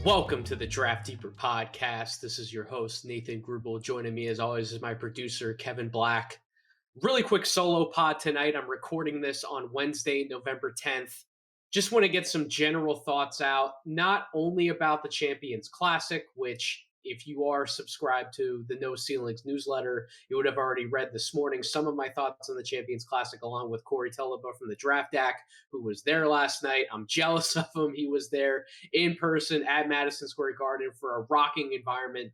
Welcome to the Draft Deeper podcast. This is your host, Nathan Grubel. Joining me, as always, is my producer, Kevin Black. Really quick solo pod tonight. I'm recording this on Wednesday, November 10th. Just want to get some general thoughts out, not only about the Champions Classic, which, if you are subscribed to the No Ceilings newsletter, you would have already read this morning some of my thoughts on the Champions Classic, along with Corey Tullaba from the Draft Deck, who was there last night. I'm jealous of him. He was there in person at Madison Square Garden for a rocking environment,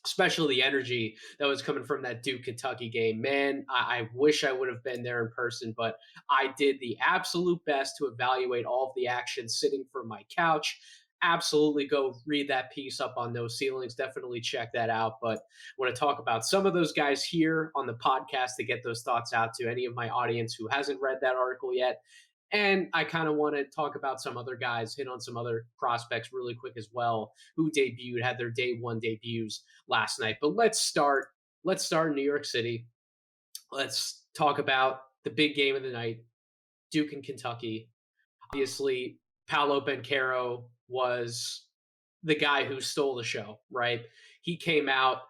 especially the energy that was coming from that Duke-Kentucky game. Man, I wish I would have been there in person, but I did the absolute best to evaluate all of the action sitting from my couch. Absolutely go read that piece up on No Ceilings. Definitely check that out. But I want to talk about some of those guys here on the podcast to get those thoughts out to any of my audience who hasn't read that article yet. And I kind of want to talk about some other guys, hit on some other prospects really quick as well, who had their day one debuts last night. But let's start in New York City. Let's talk about the big game of the night, Duke and Kentucky. Obviously, Paolo Banchero was the guy who stole the show, right? He came out.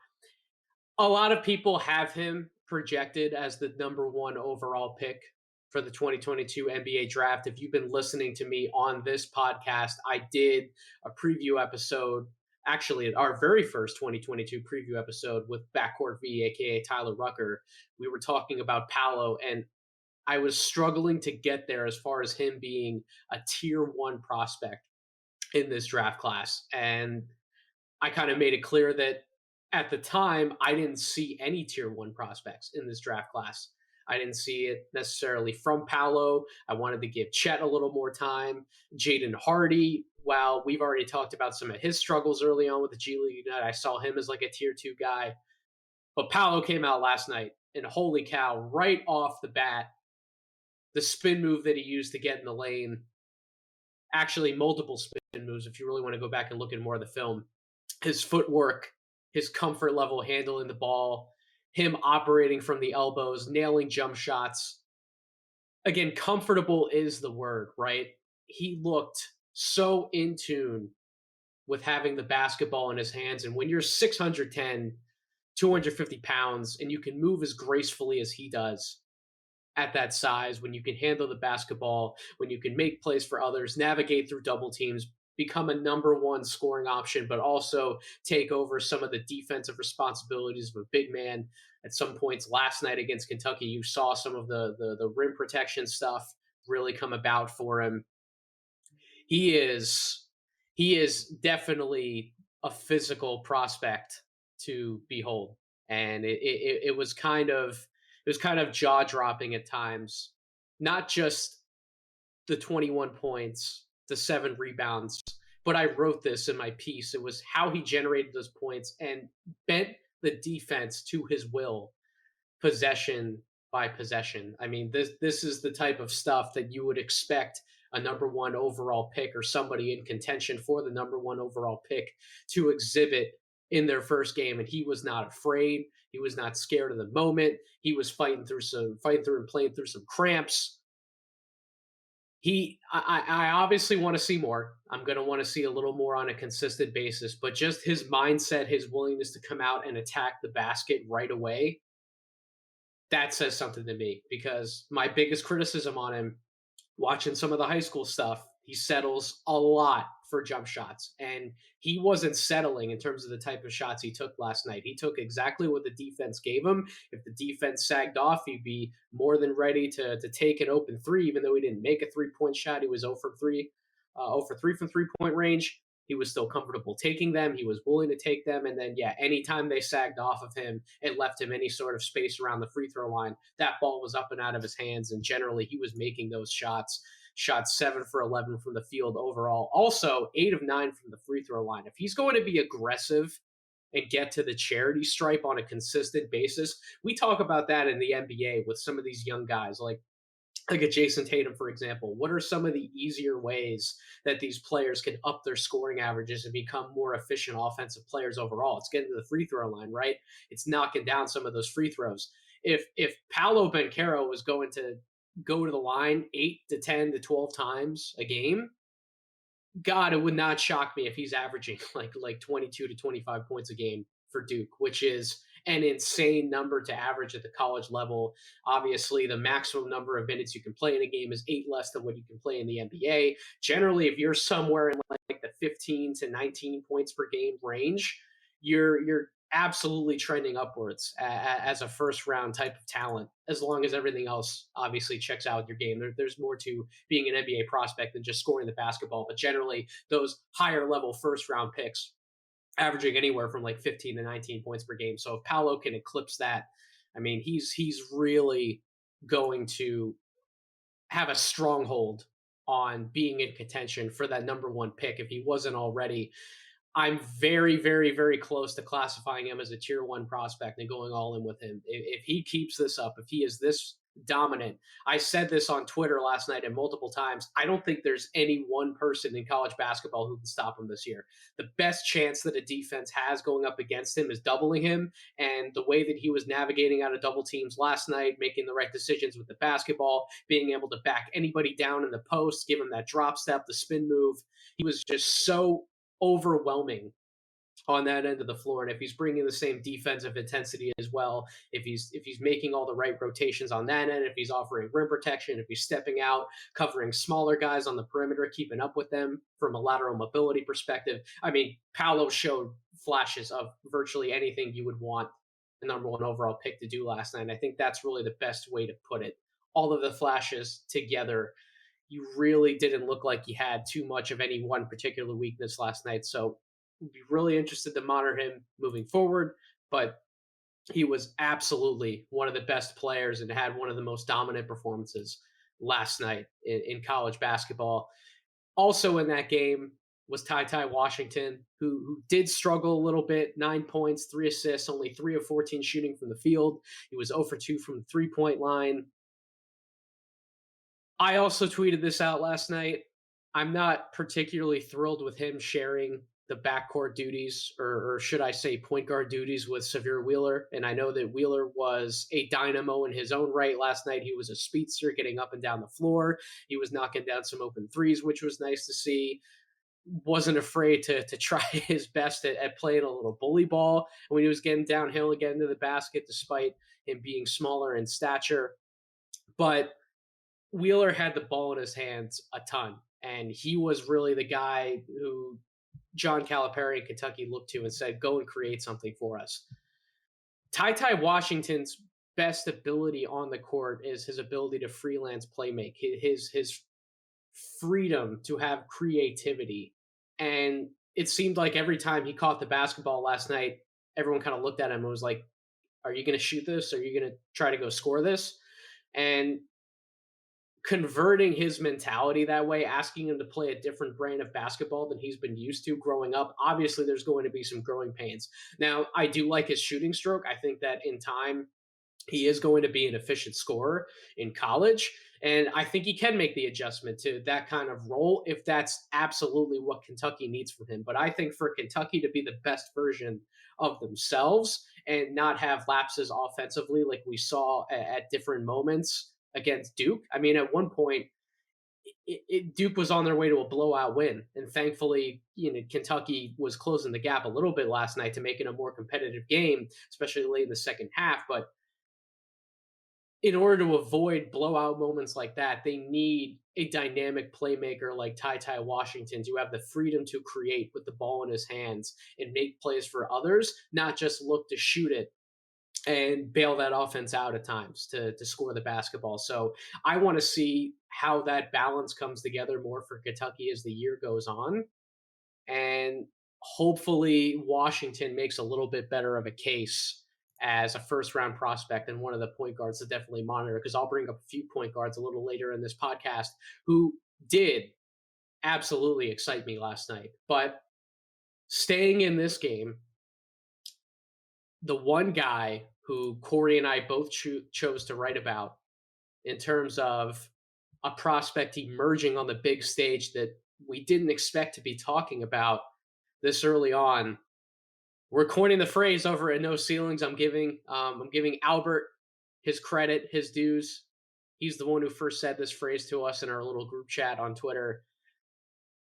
A lot of people have him projected as the number one overall pick for the 2022 NBA draft. If you've been listening to me on this podcast, I did a preview episode, actually our very first 2022 preview episode with Backcourt V, aka Tyler Rucker. We were talking about Paolo, and I was struggling to get there as far as him being a tier one prospect in this draft class. And I kind of made it clear that at the time, I didn't see any tier one prospects in this draft class. I didn't see it necessarily from Paolo. I wanted to give Chet a little more time. Jaden Hardy, while we've already talked about some of his struggles early on with the G League United, I saw him as like a tier two guy. But Paolo came out last night, and holy cow, right off the bat, the spin move that he used to get in the lane, actually multiple spin moves if you really want to go back and look at more of the film, his footwork, his comfort level handling the ball, him operating from the elbows, nailing jump shots. Again, comfortable is the word, right? He looked so in tune with having the basketball in his hands. And when you're 6'10", 250 pounds, and you can move as gracefully as he does at that size, when you can handle the basketball, when you can make plays for others, navigate through double teams, become a number one scoring option, but also take over some of the defensive responsibilities of a big man. At some points last night against Kentucky, you saw some of the rim protection stuff really come about for him. He is definitely a physical prospect to behold, and it was kind of jaw dropping at times. Not just the 21 points, the 7 rebounds, but I wrote this in my piece. It was how he generated those points and bent the defense to his will, possession by possession. I mean, this is the type of stuff that you would expect a number one overall pick or somebody in contention for the number one overall pick to exhibit in their first game. And he was not afraid. He was not scared of the moment. He was fighting through and playing through some cramps. I obviously want to see more. I'm going to want to see a little more on a consistent basis, but just his mindset, his willingness to come out and attack the basket right away, that says something to me, because my biggest criticism on him, watching some of the high school stuff, he settles a lot for jump shots, and he wasn't settling in terms of the type of shots he took last night. He took exactly what the defense gave him. If the defense sagged off, he'd be more than ready to take an open three, even though he didn't make a three-point shot. He was 0 for 3 from three-point range. He was still comfortable taking them. He was willing to take them. And then, yeah, anytime they sagged off of him, it left him any sort of space around the free throw line. That ball was up and out of his hands, and generally he was making those shots. Shot 7 for 11 from the field overall. Also, 8 of 9 from the free throw line. If he's going to be aggressive and get to the charity stripe on a consistent basis, we talk about that in the NBA with some of these young guys, like a Jason Tatum, for example. What are some of the easier ways that these players can up their scoring averages and become more efficient offensive players overall? It's getting to the free throw line, right? It's knocking down some of those free throws. If Paolo Banchero was going to go to the line 8 to 10 to 12 times a game, God, it would not shock me if he's averaging like 22 to 25 points a game for Duke, which is an insane number to average at the college level. Obviously, the maximum number of minutes you can play in a game is 8 less than what you can play in the NBA. Generally, if you're somewhere in like the 15 to 19 points per game range, you're absolutely trending upwards as a first round type of talent, as long as everything else obviously checks out your game. There's more to being an NBA prospect than just scoring the basketball, but generally those higher level first round picks averaging anywhere from like 15 to 19 points per game. So if Paolo can eclipse that, I mean, he's really going to have a stronghold on being in contention for that number one pick if he wasn't already. I'm very, very, very close to classifying him as a tier one prospect and going all in with him. If he keeps this up, if he is this dominant, I said this on Twitter last night and multiple times. I don't think there's any one person in college basketball who can stop him this year. The best chance that a defense has going up against him is doubling him. And the way that he was navigating out of double teams last night, making the right decisions with the basketball, being able to back anybody down in the post, give him that drop step, the spin move, he was just so overwhelming on that end of the floor. And if he's bringing the same defensive intensity as well, if he's making all the right rotations on that end, if he's offering rim protection, if he's stepping out, covering smaller guys on the perimeter, keeping up with them from a lateral mobility perspective. I mean, Paolo showed flashes of virtually anything you would want the number one overall pick to do last night. And I think that's really the best way to put it. All of the flashes together, you really didn't look like you had too much of any one particular weakness last night. So we'd be really interested to monitor him moving forward. But he was absolutely one of the best players and had one of the most dominant performances last night in college basketball. Also in that game was Ty Washington, who did struggle a little bit. 9 points, 3 assists, only 3 of 14 shooting from the field. He was 0 for 2 from the 3-point line. I also tweeted this out last night. I'm not particularly thrilled with him sharing the backcourt duties, or should I say point guard duties, with Severe Wheeler. And I know that Wheeler was a dynamo in his own right last night. He was a speedster getting up and down the floor. He was knocking down some open threes, which was nice to see. Wasn't afraid to try his best at playing a little bully ball when he was getting downhill and getting to the basket, despite him being smaller in stature. But Wheeler had the ball in his hands a ton, and he was really the guy who John Calipari in Kentucky looked to and said, "Go and create something for us." Ty Washington's best ability on the court is his ability to freelance playmake, his freedom to have creativity. And it seemed like every time he caught the basketball last night, everyone kind of looked at him and was like, "Are you going to shoot this? Are you going to try to go score this?" And converting his mentality that way, asking him to play a different brand of basketball than he's been used to growing up. Obviously, there's going to be some growing pains. Now, I do like his shooting stroke. I think that in time, he is going to be an efficient scorer in college. And I think he can make the adjustment to that kind of role if that's absolutely what Kentucky needs from him. But I think for Kentucky to be the best version of themselves and not have lapses offensively like we saw at different moments against Duke. I mean, at one point, Duke was on their way to a blowout win, and thankfully, Kentucky was closing the gap a little bit last night to make it a more competitive game, especially late in the second half. But in order to avoid blowout moments like that, they need a dynamic playmaker like Ty Washington to have the freedom to create with the ball in his hands and make plays for others, not just look to shoot it and bail that offense out at times to score the basketball. So I want to see how that balance comes together more for Kentucky as the year goes on. And hopefully Washington makes a little bit better of a case as a first round prospect and one of the point guards to definitely monitor, because I'll bring up a few point guards a little later in this podcast who did absolutely excite me last night. But staying in this game, the one guy who Corey and I both chose to write about in terms of a prospect emerging on the big stage that we didn't expect to be talking about this early on. We're coining the phrase over at No Ceilings. I'm giving Albert his credit, his dues. He's the one who first said this phrase to us in our little group chat on Twitter.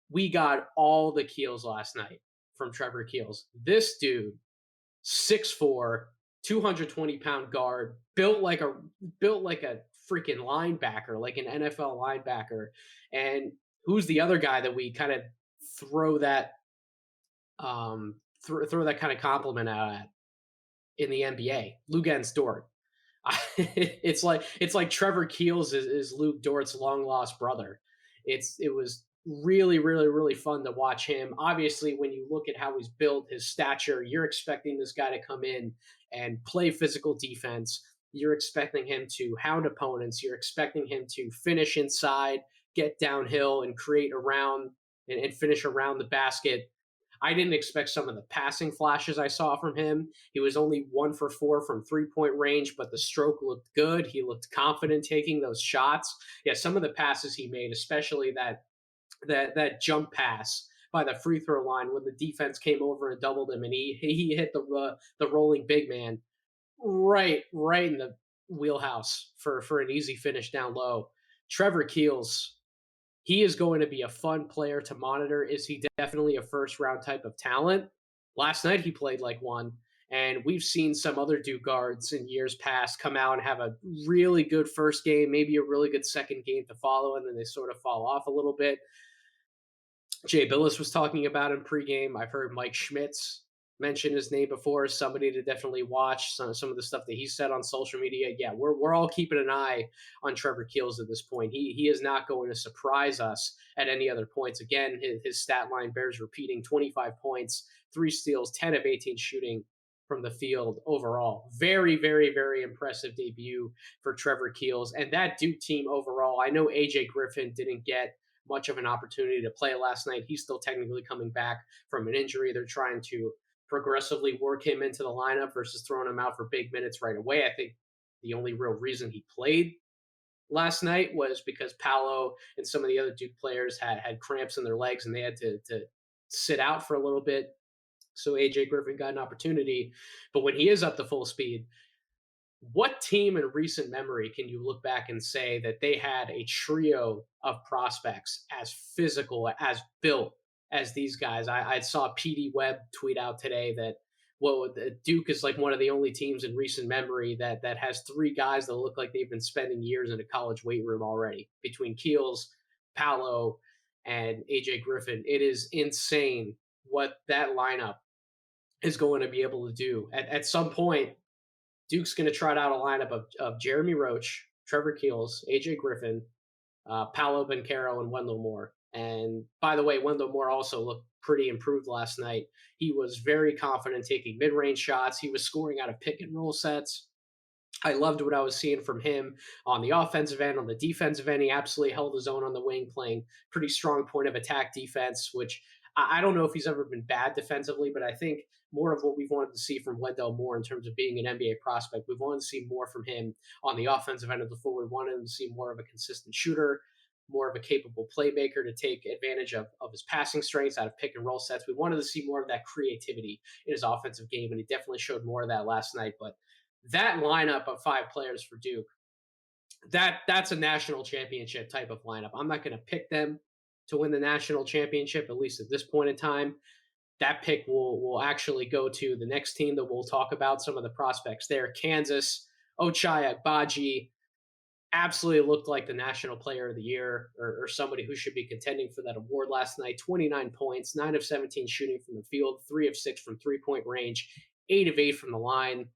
We got all the Keels last night from Trevor Keels. This dude, 6'4", 220-pound guard, built like a freaking linebacker, like an NFL linebacker. And who's the other guy that we kind of throw that throw that kind of compliment out at in the NBA? Luguentz Dort. It's like Trevor Keels is Luke Dort's long lost brother. It was really really really fun to watch him. Obviously, when you look at how he's built, his stature, you're expecting this guy to come in and play physical defense. You're expecting him to hound opponents. You're expecting him to finish inside, get downhill, and create around and finish around the basket. I didn't expect some of the passing flashes I saw from him. He was only 1 for 4 from 3-point range, but the stroke looked good. He looked confident taking those shots. Yeah, some of the passes he made, especially that jump pass by the free throw line when the defense came over and doubled him, and he hit the rolling big man right in the wheelhouse for an easy finish down low. Trevor Keels, he is going to be a fun player to monitor. Is he definitely a first round type of talent? Last night he played like one. And we've seen some other Duke guards in years past come out and have a really good first game, maybe a really good second game to follow, and then they sort of fall off a little bit. Jay Billis was talking about him pregame. I've heard Mike Schmitz mention his name before as somebody to definitely watch. Some of the stuff that he said on social media. Yeah, we're all keeping an eye on Trevor Keels at this point. He is not going to surprise us at any other points. Again, his stat line bears repeating: 25 points, 3 steals, 10 of 18 shooting from the field overall. Very, very, very impressive debut for Trevor Keels. And that Duke team overall, I know AJ Griffin didn't get much of an opportunity to play last night. He's still technically coming back from an injury. They're trying to progressively work him into the lineup versus throwing him out for big minutes right away. I think the only real reason he played last night was because Paolo and some of the other Duke players had cramps in their legs and they had to sit out for a little bit. So AJ Griffin got an opportunity. But when he is up to full speed, what team in recent memory can you look back and say that they had a trio of prospects as physical, as built as these guys? I saw PD Webb tweet out today that Duke is like one of the only teams in recent memory that has 3 guys that look like they've been spending years in a college weight room already, between Keels, Paolo, and AJ Griffin. It is insane what that lineup is going to be able to do. At some point, Duke's going to trot out a lineup of Jeremy Roach, Trevor Keels, AJ Griffin, Paolo Banchero, and Wendell Moore. And by the way, Wendell Moore also looked pretty improved last night. He was very confident taking mid-range shots. He was scoring out of pick and roll sets. I loved what I was seeing from him on the offensive end. On the defensive end, he absolutely held his own on the wing, playing pretty strong point of attack defense, which I don't know if he's ever been bad defensively, but I think more of what we've wanted to see from Wendell Moore in terms of being an NBA prospect. We've wanted to see more from him on the offensive end of the floor. We wanted him to see more of a consistent shooter, more of a capable playmaker to take advantage of his passing strengths out of pick and roll sets. We wanted to see more of that creativity in his offensive game, and he definitely showed more of that last night. But that lineup of 5 players for Duke, that's a national championship type of lineup. I'm not going to pick them to win the national championship, at least at this point in time. That pick will actually go to the next team that we'll talk about, some of the prospects there. Kansas, Ochai Agbaji absolutely looked like the national player of the year, or somebody who should be contending for that award last night. 29 points, 9 of 17 shooting from the field, 3 of 6 from 3-point range, 8 of 8 from the line.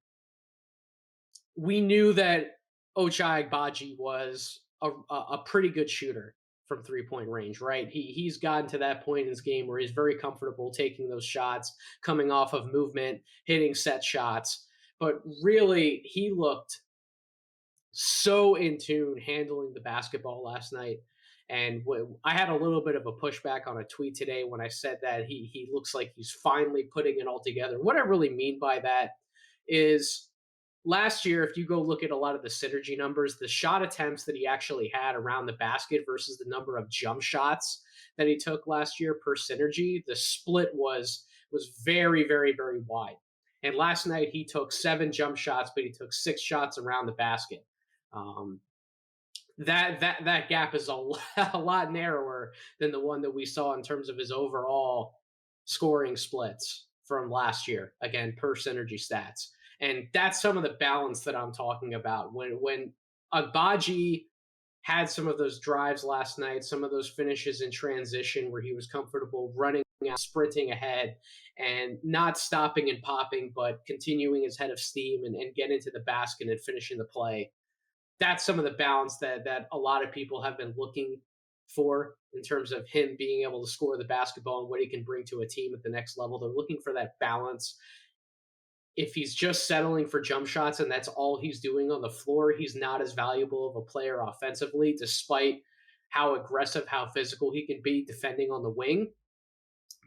We knew that Ochai Agbaji was a pretty good shooter from 3-point range, right? He's gotten to that point in his game where he's very comfortable taking those shots, coming off of movement, hitting set shots. But really, he looked so in tune handling the basketball last night. And I had a little bit of a pushback on a tweet today when I said that he looks like he's finally putting it all together. What I really mean by that is, last year, if you go look at a lot of the synergy numbers, the shot attempts that he actually had around the basket versus the number of jump shots that he took last year per synergy, the split was very, very, very wide. And last night he took 7 jump shots, but he took 6 shots around the basket. that gap is a lot narrower than the one that we saw in terms of his overall scoring splits from last year, again per synergy stats. And that's some of the balance that I'm talking about. When Agbaji had some of those drives last night, some of those finishes in transition where he was comfortable running out, sprinting ahead, and not stopping and popping, but continuing his head of steam and getting to the basket and finishing the play. That's some of the balance that a lot of people have been looking for in terms of him being able to score the basketball and what he can bring to a team at the next level. They're looking for that balance. If he's just settling for jump shots and that's all he's doing on the floor, he's not as valuable of a player offensively, despite how aggressive, how physical he can be defending on the wing.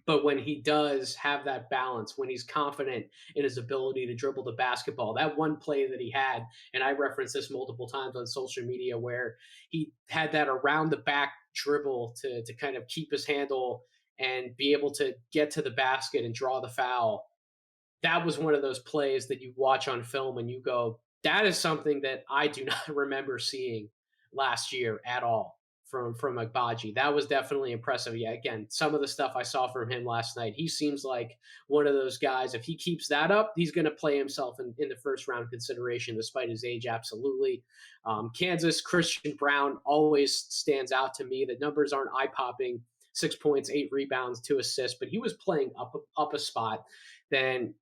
But when he does have that balance, when he's confident in his ability to dribble the basketball, that one play that he had, and I referenced this multiple times on social media, where he had that around the back dribble to kind of keep his handle and be able to get to the basket and draw the foul. That was one of those plays that you watch on film and you go, that is something that I do not remember seeing last year at all from Agbaji. That was definitely impressive. Yeah, again, some of the stuff I saw from him last night, he seems like one of those guys. If he keeps that up, he's going to play himself in the first round consideration, despite his age. Absolutely. Kansas, Christian Brown always stands out to me. The numbers aren't eye popping. 6 points, 8 rebounds, 2 assists, but he was playing up a spot. Then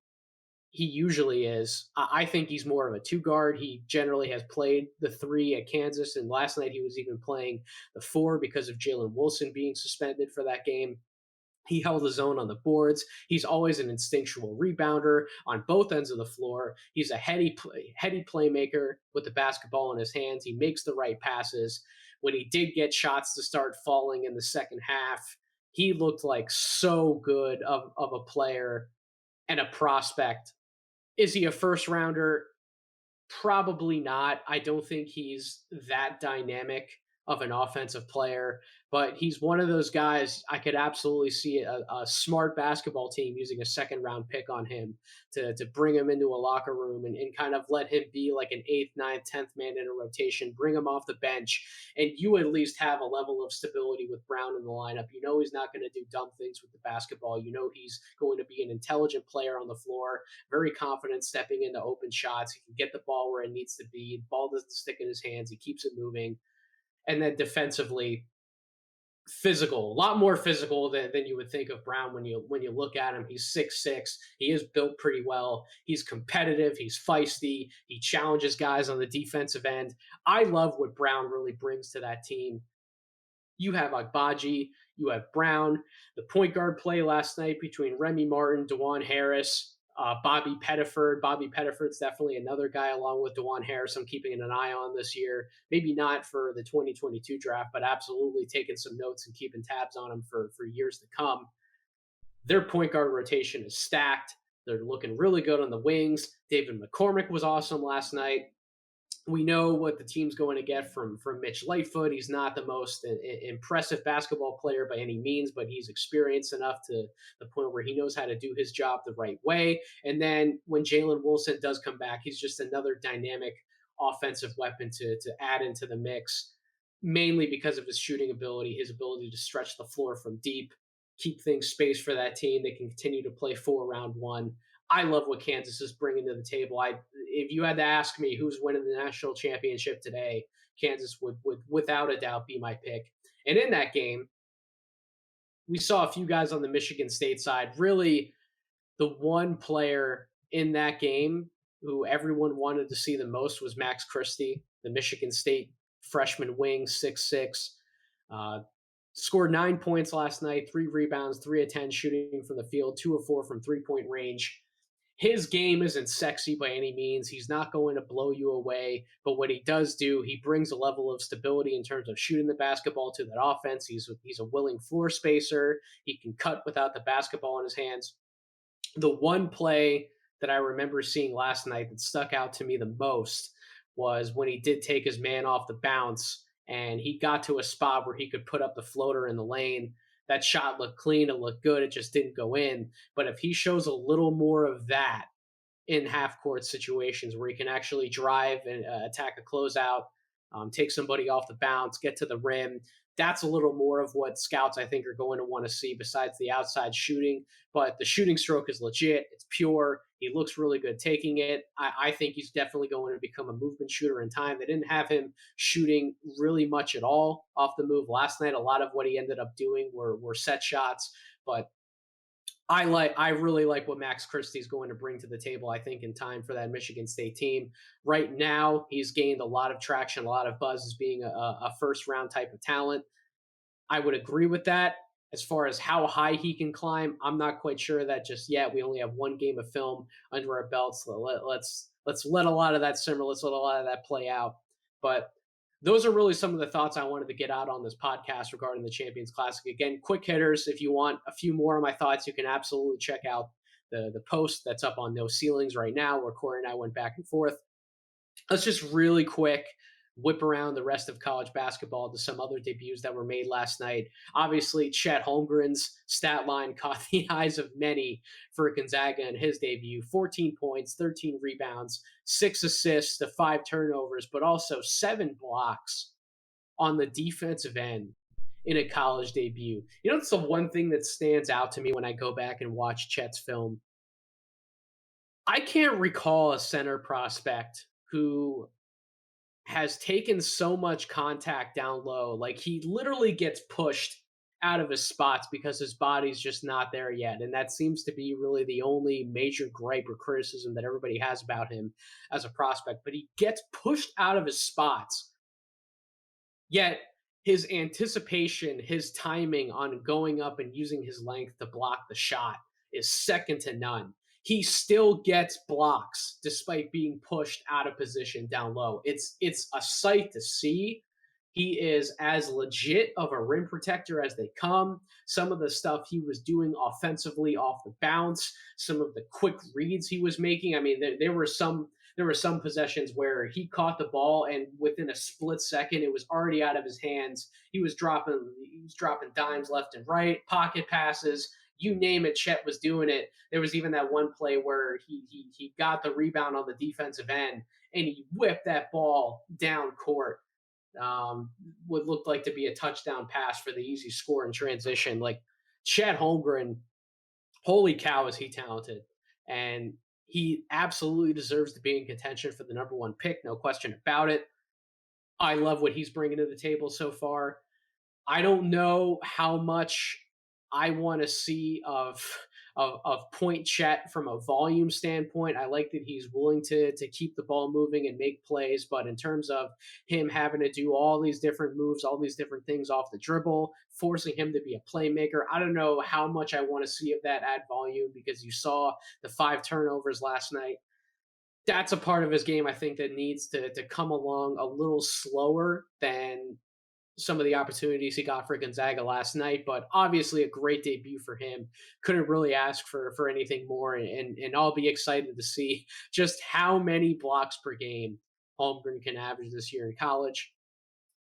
he usually is. I think he's more of a two guard. He generally has played the three at Kansas, and last night he was even playing the four because of Jalen Wilson being suspended for that game. He held his own on the boards. He's always an instinctual rebounder on both ends of the floor. He's a heady playmaker with the basketball in his hands. He makes the right passes. When he did get shots to start falling in the second half, he looked like so good of a player and a prospect. Is he a first rounder? Probably not. I don't think he's that dynamic of an offensive player, but he's one of those guys I could absolutely see a smart basketball team using a second round pick on him to bring him into a locker room and kind of let him be like an eighth, ninth, 10th man in a rotation, bring him off the bench, and you at least have a level of stability with Brown in the lineup. You know he's not going to do dumb things with the basketball. You know he's going to be an intelligent player on the floor, very confident stepping into open shots. He can get the ball where it needs to be. The ball doesn't stick in his hands. He keeps it moving. And then defensively, physical, a lot more physical than you would think of Brown when you look at him. He's 6'6". He is built pretty well. He's competitive. He's feisty. He challenges guys on the defensive end. I love what Brown really brings to that team. You have Agbaji, you have Brown, the point guard play last night between Remy Martin, DeJuan Harris, Bobby Pettiford. Bobby Pettiford's definitely another guy along with DeJuan Harris I'm keeping an eye on this year. Maybe not for the 2022 draft, but absolutely taking some notes and keeping tabs on him for years to come. Their point guard rotation is stacked. They're looking really good on the wings. David McCormick was awesome last night. We know what the team's going to get from Mitch Lightfoot. He's not the most impressive basketball player by any means, but he's experienced enough to the point where he knows how to do his job the right way. And then when Jalen Wilson does come back, he's just another dynamic offensive weapon to add into the mix, mainly because of his shooting ability, his ability to stretch the floor from deep, keep things spaced for that team. They can continue to play 4-round-1. I love what Kansas is bringing to the table. If you had to ask me who's winning the national championship today, Kansas would without a doubt be my pick. And in that game, we saw a few guys on the Michigan State side. Really, the one player in that game who everyone wanted to see the most was Max Christie, the Michigan State freshman wing, 6'6". Scored 9 points last night, 3 rebounds, 3 of 10 shooting from the field, 2 of 4 from three-point range. His game isn't sexy by any means. He's not going to blow you away. But what he does do, he brings a level of stability in terms of shooting the basketball to that offense. He's a willing floor spacer. He can cut without the basketball in his hands. The one play that I remember seeing last night that stuck out to me the most was when he did take his man off the bounce and he got to a spot where he could put up the floater in the lane. That shot looked clean. It looked good. It just didn't go in. But if he shows a little more of that in half court situations where he can actually drive and attack a closeout, take somebody off the bounce, get to the rim. That's a little more of what scouts I think are going to want to see besides the outside shooting. But the shooting stroke is legit. It's pure. He looks really good taking it. I think he's definitely going to become a movement shooter in time. They didn't have him shooting really much at all off the move last night. A lot of what he ended up doing were set shots. But I really like what Max Christie's going to bring to the table, I think, in time for that Michigan State team. Right now, he's gained a lot of traction, a lot of buzz as being a first round type of talent. I would agree with that. As far as how high he can climb, I'm not quite sure of that just yet. We only have one game of film under our belts. So let's let a lot of that simmer. Let's let a lot of that play out. But those are really some of the thoughts I wanted to get out on this podcast regarding the Champions Classic. Again, quick hitters. If you want a few more of my thoughts, you can absolutely check out the post that's up on No Ceilings right now, where Corey and I went back and forth. Let's just really quick whip around the rest of college basketball to some other debuts that were made last night. Obviously, Chet Holmgren's stat line caught the eyes of many for Gonzaga in his debut. 14 points, 13 rebounds, 6 assists to 5 turnovers, but also 7 blocks on the defensive end in a college debut. You know, it's the one thing that stands out to me when I go back and watch Chet's film. I can't recall a center prospect who has taken so much contact down low. Like, he literally gets pushed out of his spots because his body's just not there yet. And that seems to be really the only major gripe or criticism that everybody has about him as a prospect. But he gets pushed out of his spots. Yet his anticipation, his timing on going up and using his length to block the shot is second to none. He still gets blocks despite being pushed out of position down low. It's a sight to see. He is as legit of a rim protector as they come. Some of the stuff he was doing offensively off the bounce, some of the quick reads he was making. I mean, there were some possessions where he caught the ball and within a split second it was already out of his hands. He was dropping dimes left and right, pocket passes, you name it. Chet was doing it. There was even that one play where he got the rebound on the defensive end and he whipped that ball down court. What looked like to be a touchdown pass for the easy score in transition. Like, Chet Holmgren, holy cow, is he talented. And he absolutely deserves to be in contention for the number 1 pick, no question about it. I love what he's bringing to the table so far. I don't know how much I want to see of Point Chet from a volume standpoint. I like that he's willing to keep the ball moving and make plays, but in terms of him having to do all these different moves, all these different things off the dribble, forcing him to be a playmaker, I don't know how much I want to see of that at volume, because you saw the 5 turnovers last night. That's a part of his game I think that needs to come along a little slower than some of the opportunities he got for Gonzaga last night, but obviously a great debut for him. Couldn't really ask for anything more, and I'll be excited to see just how many blocks per game Holmgren can average this year in college.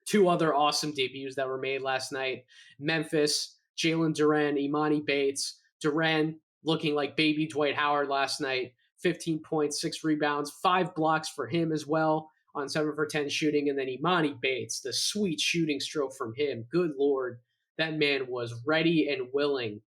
2 other awesome debuts that were made last night. Memphis, Jalen Duren, Emoni Bates. Duren looking like baby Dwight Howard last night. 15 points, 6 rebounds, 5 blocks for him as well on 7 for 10 shooting. And then Emoni Bates, the sweet shooting stroke from him. Good Lord, that man was ready and willing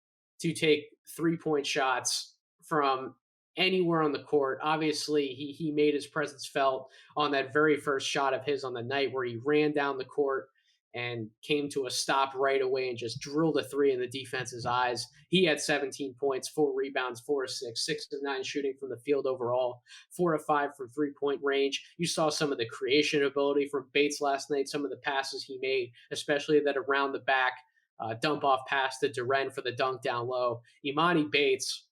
to take 3-point shots from anywhere on the court. Obviously, he made his presence felt on that very first shot of his on the night where he ran down the court and came to a stop right away and just drilled a 3 in the defense's eyes. He had 17 points, 4 rebounds, 4 of 6, 6 of 9 shooting from the field overall, 4 of 5 from 3-point range. You saw some of the creation ability from Bates last night, some of the passes he made, especially that around the back dump off pass to Duren for the dunk down low. Emoni Bates,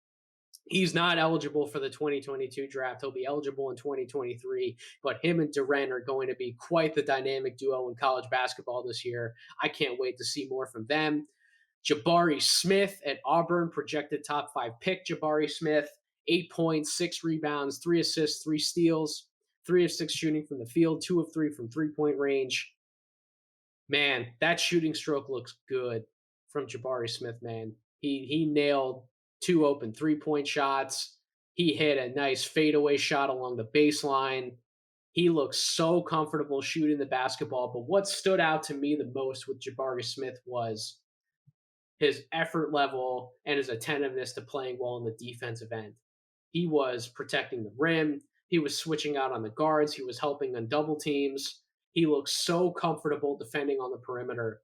he's not eligible for the 2022 draft. He'll be eligible in 2023, but him and Duren are going to be quite the dynamic duo in college basketball this year. I can't wait to see more from them. Jabari Smith at Auburn, projected top 5 pick. Jabari Smith, 8 points, 6 rebounds, 3 assists, 3 steals, 3 of 6 shooting from the field, 2 of 3 from 3-point range. Man, that shooting stroke looks good from Jabari Smith, man. He nailed 2 open 3-point shots. He hit a nice fadeaway shot along the baseline. He looks so comfortable shooting the basketball. But what stood out to me the most with Jabari Smith was his effort level and his attentiveness to playing well in the defensive end. He was protecting the rim. He was switching out on the guards. He was helping on double teams. He looked so comfortable defending on the perimeter.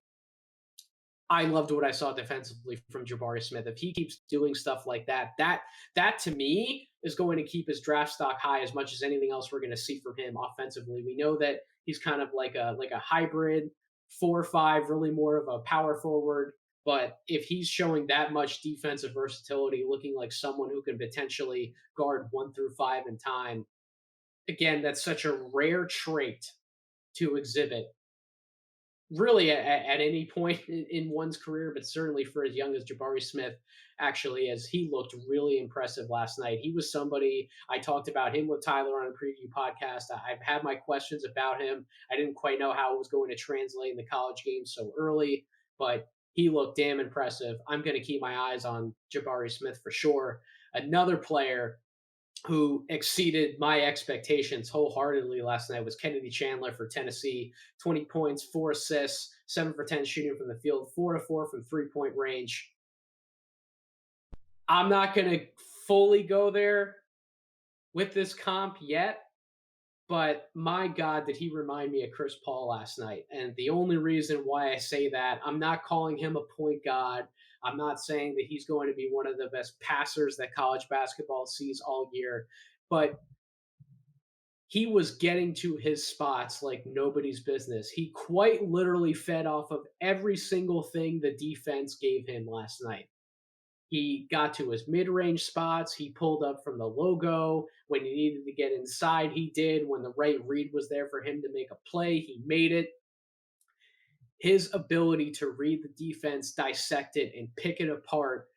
I loved what I saw defensively from Jabari Smith. If he keeps doing stuff like that, that to me is going to keep his draft stock high as much as anything else we're going to see from him offensively. We know that he's kind of like a hybrid 4 or 5, really more of a power forward. But if he's showing that much defensive versatility, looking like someone who can potentially guard 1 through 5 in time, again, that's such a rare trait to exhibit really at any point in one's career, but certainly for as young as Jabari Smith, actually, as he looked really impressive last night. He was somebody I talked about him with Tyler on a preview podcast. I've had my questions about him. I didn't quite know how it was going to translate in the college game so early, but he looked damn impressive. I'm going to keep my eyes on Jabari Smith for sure. Another player who exceeded my expectations wholeheartedly last night was Kennedy Chandler for Tennessee. 20 points, 4 assists, 7 for 10 shooting from the field, 4 to 4 from 3-point range. I'm not going to fully go there with this comp yet, but my God, did he remind me of Chris Paul last night. And the only reason why I say that, I'm not calling him a point guard. I'm not saying that he's going to be one of the best passers that college basketball sees all year, but he was getting to his spots like nobody's business. He quite literally fed off of every single thing the defense gave him last night. He got to his mid-range spots. He pulled up from the logo. When he needed to get inside, he did. When the right read was there for him to make a play, he made it. His ability to read the defense, dissect it, and pick it apart,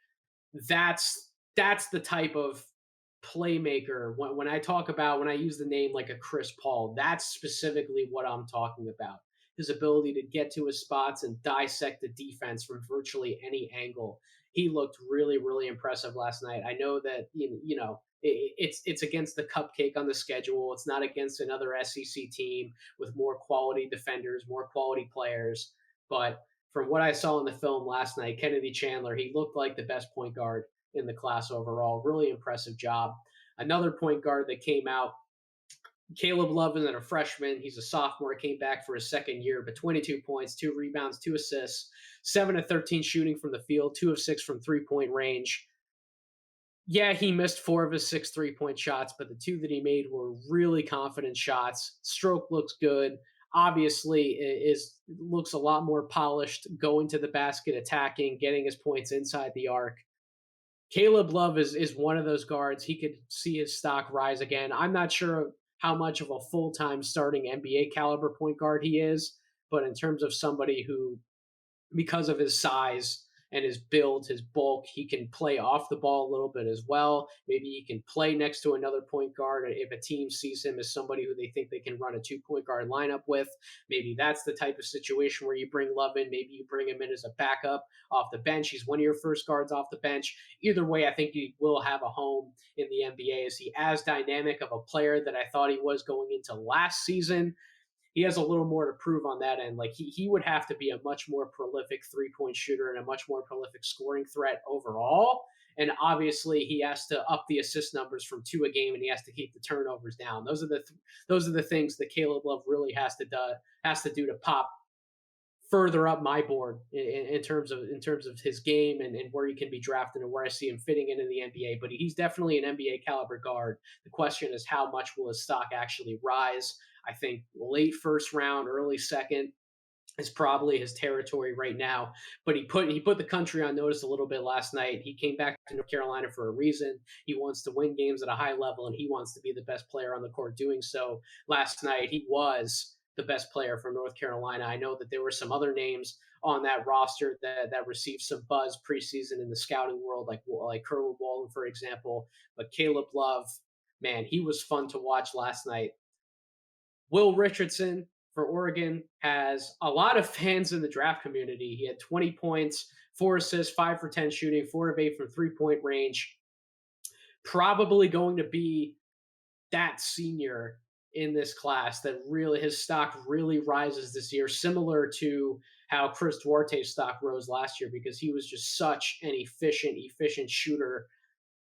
that's the type of playmaker. When I talk about, when I use the name like a Chris Paul, that's specifically what I'm talking about. His ability to get to his spots and dissect the defense from virtually any angle. He looked really, really impressive last night. I know that it's against the cupcake on the schedule. It's not against another SEC team with more quality defenders, more quality players. But from what I saw in the film last night, Kennedy Chandler, he looked like the best point guard in the class overall. Really impressive job. Another point guard that came out, Caleb Love, is a freshman. He's a sophomore, came back for his second year, but 22 points, 2 rebounds, 2 assists, 7 of 13 shooting from the field, 2 of 6 from 3-point range. Yeah, he missed 4 of his 6 3-point shots, but the 2 that he made were really confident shots. Stroke looks good. Obviously, looks a lot more polished, going to the basket, attacking, getting his points inside the arc. Caleb Love is one of those guards. He could see his stock rise again. I'm not sure how much of a full-time starting NBA caliber point guard he is, but in terms of somebody who, because of his size and his build, his bulk, he can play off the ball a little bit as well. Maybe he can play next to another point guard if a team sees him as somebody who they think they can run a 2-point guard lineup with. Maybe that's the type of situation where you bring Love in. Maybe you bring him in as a backup off the bench. He's one of your first guards off the bench. Either way, I think he will have a home in the NBA. Is he as dynamic of a player that I thought he was going into last season? He has a little more to prove on that end. Like he would have to be a much more prolific 3-point shooter and a much more prolific scoring threat overall. And obviously, he has to up the assist numbers from 2 a game, and he has to keep the turnovers down. Those are the things that Caleb Love really has to do to pop further up my board in terms of his game and where he can be drafted and where I see him fitting into the NBA. But he's definitely an NBA caliber guard. The question is, how much will his stock actually rise? I think late first round, early second is probably his territory right now. But he put the country on notice a little bit last night. He came back to North Carolina for a reason. He wants to win games at a high level, and he wants to be the best player on the court doing so. Last night, he was the best player from North Carolina. I know that there were some other names on that roster that received some buzz preseason in the scouting world, like Kerwin Wallen, for example. But Caleb Love, man, he was fun to watch last night. Will Richardson for Oregon has a lot of fans in the draft community. He had 20 points, 4 assists, 5 for 10 shooting, 4 of 8 from 3-point range. Probably going to be that senior in this class that really his stock really rises this year, similar to how Chris Duarte's stock rose last year because he was just such an efficient shooter.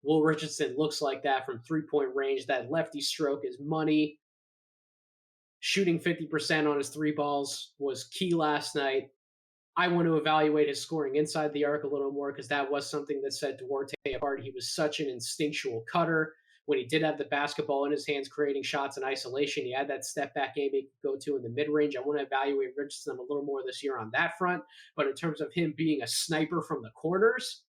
Will Richardson looks like that from 3-point range. That lefty stroke is money. Shooting 50% on his three balls was key last night. I want to evaluate his scoring inside the arc a little more because that was something that set Duarte apart. He was such an instinctual cutter. When he did have the basketball in his hands, creating shots in isolation, he had that step back game he could go to in the mid range. I want to evaluate Richardson a little more this year on that front. But in terms of him being a sniper from the corners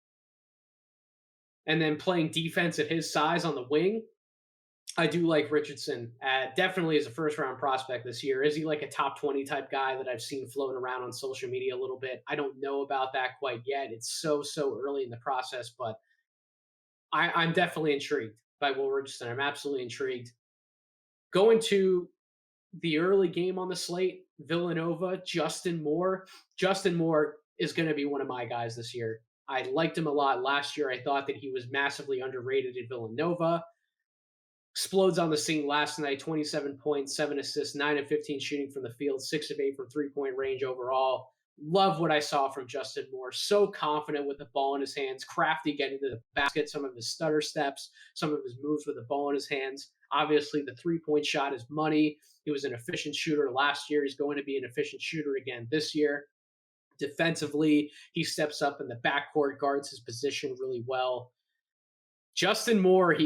and then playing defense at his size on the wing, I do like Richardson. Definitely as a first round prospect this year. Is he like a top 20 type guy that I've seen floating around on social media a little bit? I don't know about that quite yet. It's so early in the process, but I'm definitely intrigued by Will Richardson. I'm absolutely intrigued. Going to the early game on the slate, Villanova, Justin Moore. Justin Moore is going to be one of my guys this year. I liked him a lot last year. I thought that he was massively underrated at Villanova. Explodes on the scene last night, 27 points, 7 assists, 9 of 15 shooting from the field, 6 of 8 from three-point range overall. Love what I saw from Justin Moore. So confident with the ball in his hands, crafty getting to the basket, some of his stutter steps, some of his moves with the ball in his hands. Obviously, the three-point shot is money. He was an efficient shooter last year. He's going to be an efficient shooter again this year. Defensively, he steps up in the backcourt, guards his position really well. Justin Moore,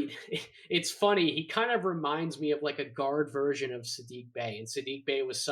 it's funny, he kind of reminds me of like a guard version of Saddiq Bey. And Saddiq Bey was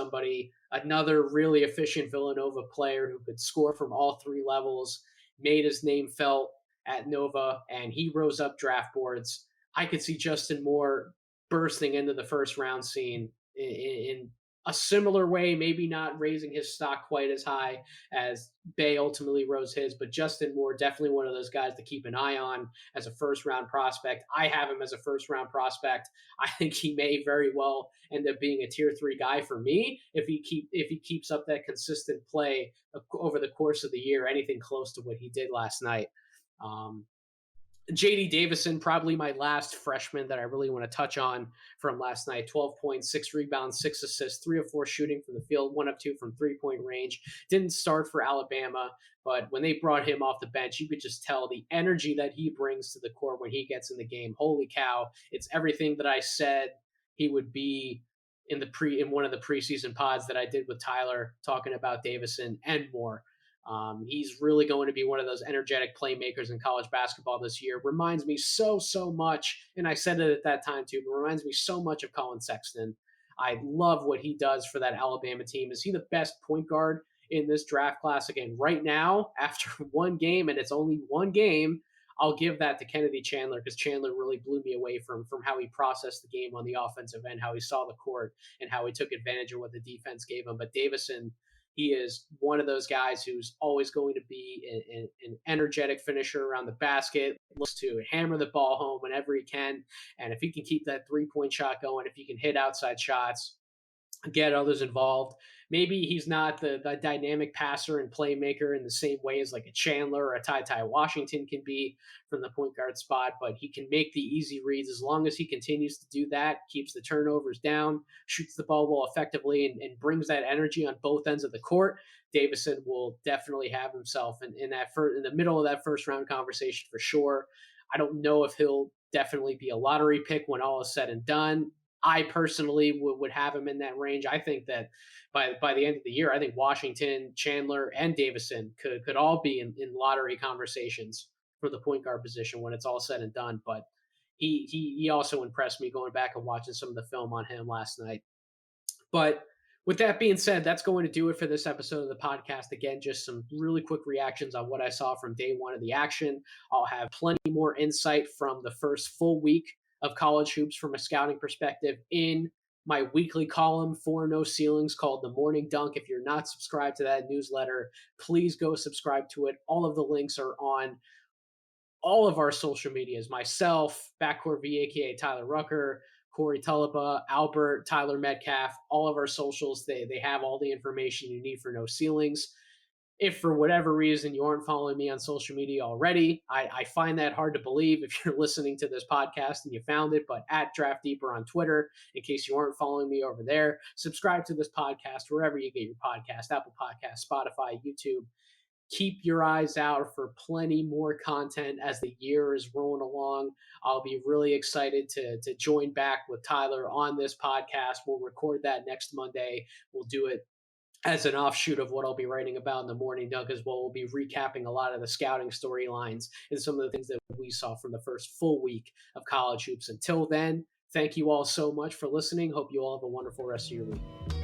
another really efficient Villanova player who could score from all three levels, made his name felt at Nova, and he rose up draft boards. I could see Justin Moore bursting into the first round scene in a similar way, maybe not raising his stock quite as high as Bey ultimately rose his, but Justin Moore, definitely one of those guys to keep an eye on as a first round prospect. I have him as a first round prospect. I think he may very well end up being a tier 3 guy for me if he keeps up that consistent play over the course of the year, anything close to what he did last night. JD Davison, probably my last freshman that I really want to touch on from last night. 12 points, 6 rebounds, 6 assists, 3 of 4 shooting from the field, 1 of 2 from three-point range. Didn't start for Alabama, but when they brought him off the bench, you could just tell the energy that he brings to the court when he gets in the game. Holy cow. It's everything that I said he would be in one of the preseason pods that I did with Tyler talking about Davison and more. He's really going to be one of those energetic playmakers in college basketball this year. Reminds me so much, and I said it at that time too, but reminds me so much of Colin Sexton. I love what he does for that Alabama team. Is he the best point guard in this draft class? Again, right now, after one game, and it's only one game, I'll give that to Kennedy Chandler because Chandler really blew me away from how he processed the game on the offensive end, how he saw the court, and how he took advantage of what the defense gave him. But Davison, he is one of those guys who's always going to be an energetic finisher around the basket, looks to hammer the ball home whenever he can. And if he can keep that three-point shot going, if he can hit outside shots, get others involved. Maybe he's not the dynamic passer and playmaker in the same way as like a Chandler or a Ty Washington can be from the point guard spot, but he can make the easy reads as long as he continues to do that, keeps the turnovers down, shoots the ball well effectively, and brings that energy on both ends of the court. Davison will definitely have himself in the middle of that first round conversation for sure. I don't know if he'll definitely be a lottery pick when all is said and done. I personally would have him in that range. I think that by the end of the year, I think Washington, Chandler, and Davison could all be in lottery conversations for the point guard position when it's all said and done. But he also impressed me going back and watching some of the film on him last night. But with that being said, that's going to do it for this episode of the podcast. Again, just some really quick reactions on what I saw from day one of the action. I'll have plenty more insight from the first full week of college hoops from a scouting perspective in my weekly column for No Ceilings called The Morning Dunk. If you're not subscribed to that newsletter, please go subscribe to it. All of the links are on all of our social medias. Myself, Backcourt V, aka Tyler Rucker, Corey Tulaba, Albert, Tyler Metcalf, all of our socials. They have all the information you need for No Ceilings. If for whatever reason you aren't following me on social media already, I find that hard to believe if you're listening to this podcast and you found it, but at Draft Deeper on Twitter, in case you aren't following me over there. Subscribe to this podcast wherever you get your podcast, Apple Podcasts, Spotify, YouTube. Keep your eyes out for plenty more content as the year is rolling along. I'll be really excited to join back with Tyler on this podcast. We'll record that next Monday. We'll do it as an offshoot of what I'll be writing about in the morning dunk as well. We'll be recapping a lot of the scouting storylines and some of the things that we saw from the first full week of college hoops. Until then, thank you all so much for listening. Hope you all have a wonderful rest of your week.